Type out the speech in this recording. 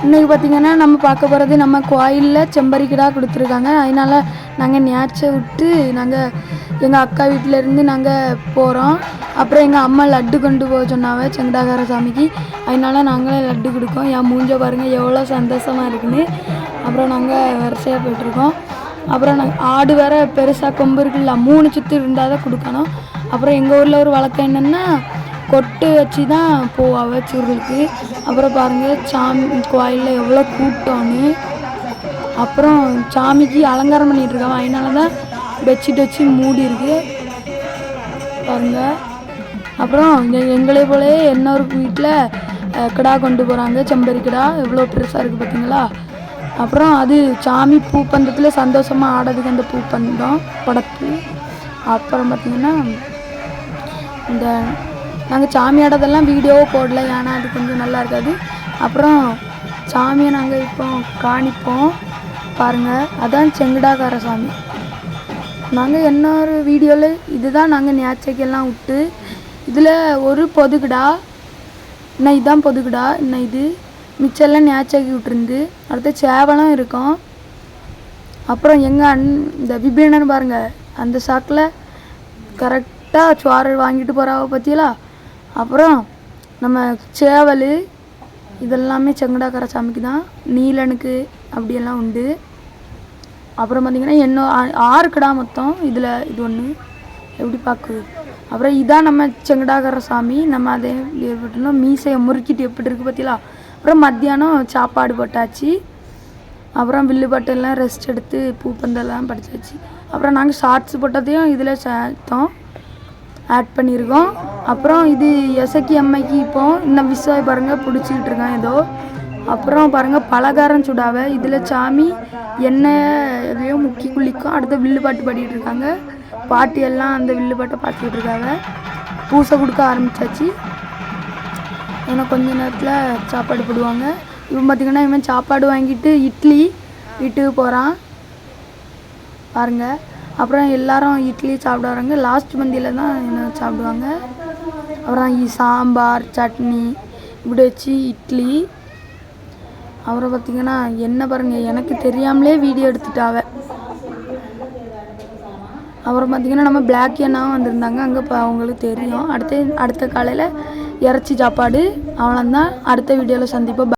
இன்றைக்கி பார்த்திங்கன்னா நம்ம பார்க்க போகிறது நம்ம கோயிலில் செம்பரி கிடா கொடுத்துருக்காங்க. அதனால் நாங்கள் நேச்சை விட்டு நாங்கள் எங்கள் அக்கா வீட்டிலேருந்து நாங்கள் போகிறோம். அப்புறம் எங்கள் அம்மா லட்டு கொண்டு போக சொன்னாவே செங்கடாகார சாமிக்கு. அதனால் நாங்களே லட்டு கொடுக்கோம். என் மூஞ்ச பாருங்கள் எவ்வளோ சந்தோஷமாக இருக்குன்னு. அப்புறம் நாங்கள் வரிசையாக போய்ட்டுருக்கோம். அப்புறம் நாங்கள் ஆடு வேறு பெருசாக கொம்பு இருக்குல்ல 3 சுற்று இருந்தால் தான் கொடுக்கணும். அப்புறம் எங்கள் ஊரில் ஒரு வழக்கம் என்னென்னா கொட்டு வச்சு தான் போவாங்க சுருளுக்கு. அப்புறம் பாருங்கள் சாமி கோயிலில் எவ்வளோ கூட்டம்னு. அப்புறம் சாமிக்கு அலங்காரம் பண்ணிகிட்ருக்காங்க. அதனால தான் பெட்ஷீட் வச்சு மூடி இருக்கு பாருங்கள். அப்புறம் எங்களே போலே இன்னொரு வீட்டில் கிடா கொண்டு போகிறாங்க. செம்பரி கிடா எவ்வளோ பெருசாக இருக்குது பார்த்தீங்களா. அப்புறம் அது சாமி பூப்பந்தத்தில் சந்தோஷமாக ஆடுறதுக்கு அந்த பூப்பந்தம் படத்து. அப்புறம் பார்த்திங்கன்னா இந்த நாங்கள் சாமி ஆடுறதெல்லாம் வீடியோவோ போடல, ஏன்னா அது கொஞ்சம் நல்லா இருக்காது. அப்புறம் சாமியை நாங்கள் இப்போ காணிப்போம் பாருங்கள். அதான் செங்கடாகார சாமி. நாங்கள் இன்னொரு வீடியோவில் இதுதான் நாங்கள் நேச்சைக்கெல்லாம் விட்டு இதில் ஒரு பொதுகிடா இன்னும் இதுதான் பொதுகிடா. இன்னும் இது மிச்செல்லாம் நேச்சைக்கு விட்டுருந்து. அடுத்து சேவலம் இருக்கும். அப்புறம் எங்கள் இந்த விபீனன் பாருங்கள் அந்த சாக்கில் கரெக்டாக சோறு வாங்கிட்டு போகிறாவ பற்றியலா. அப்புறம் நம்ம சேவல் இதெல்லாமே செங்கடாக்கார சாமிக்கு தான். நீலனுக்கு அப்படியெல்லாம் உண்டு. அப்புறம் பார்த்திங்கன்னா இன்னும் 6 கிடா மொத்தம். இதில் இது ஒன்று எப்படி பார்க்குது. அப்புறம் இதான் நம்ம செங்கடாக்கார சாமி. நம்ம அதே ஏற்பட்டோம் மீசையை முறுக்கிட்டு எப்படி இருக்குது பார்த்தீங்களா. அப்புறம் மத்தியானம் சாப்பாடு போட்டாச்சு. அப்புறம் வில்லுப்பட்டெல்லாம் ரெஸ்ட் எடுத்து பூப்பந்தெல்லாம் படித்தாச்சு. அப்புறம் நாங்கள் ஷார்ட்ஸ் போட்டதையும் இதில் சேர்த்தோம் ஆட் பண்ணியிருக்கோம். அப்புறம் இது எசக்கி அம்மைக்கு இப்போ இந்த விசுவாய் பாருங்கள் பிடிச்சிக்கிட்டு இருக்கான் ஏதோ. அப்புறம் பாருங்கள் பலகாரம் சுடாவை. இதில் சாமி எண்ணெயோ முக்கி குளிக்கும். அடுத்த வில்லுப்பாட்டு பாடிட்டு இருக்காங்க. பாட்டி எல்லாம் அந்த வில்லுப்பாட்டை பார்த்துக்கிட்டு இருக்காங்க. பூசை கொடுக்க ஆரம்பித்தாச்சு. ஏன்னா கொஞ்ச நேரத்தில் சாப்பாடு போடுவாங்க. இப்போ பார்த்திங்கன்னா இவன் சாப்பாடு வாங்கிட்டு இட்லி வீட்டுக்கு போகிறான் பாருங்கள். அப்புறம் எல்லாரும் இட்லி சாப்பிட வராங்க. லாஸ்ட் மந்தியில் தான் என்ன சாப்பிடுவாங்க. அப்புறம் சாம்பார் சட்னி இப்படி வச்சு இட்லி. அப்புறம் பார்த்திங்கன்னா என்ன பாருங்கள் எனக்கு தெரியாமலே வீடியோ எடுத்துட்டாவ. அப்புறம் பார்த்திங்கன்னா நம்ம பிளாக் எண்ணாவும் வந்திருந்தாங்க. அங்கே இப்போ அவங்களுக்கு தெரியும். அடுத்த காலையில் இறைச்சி சாப்பாடு. அவ்வளோதான். அடுத்த வீடியோவில் சந்திப்போம்.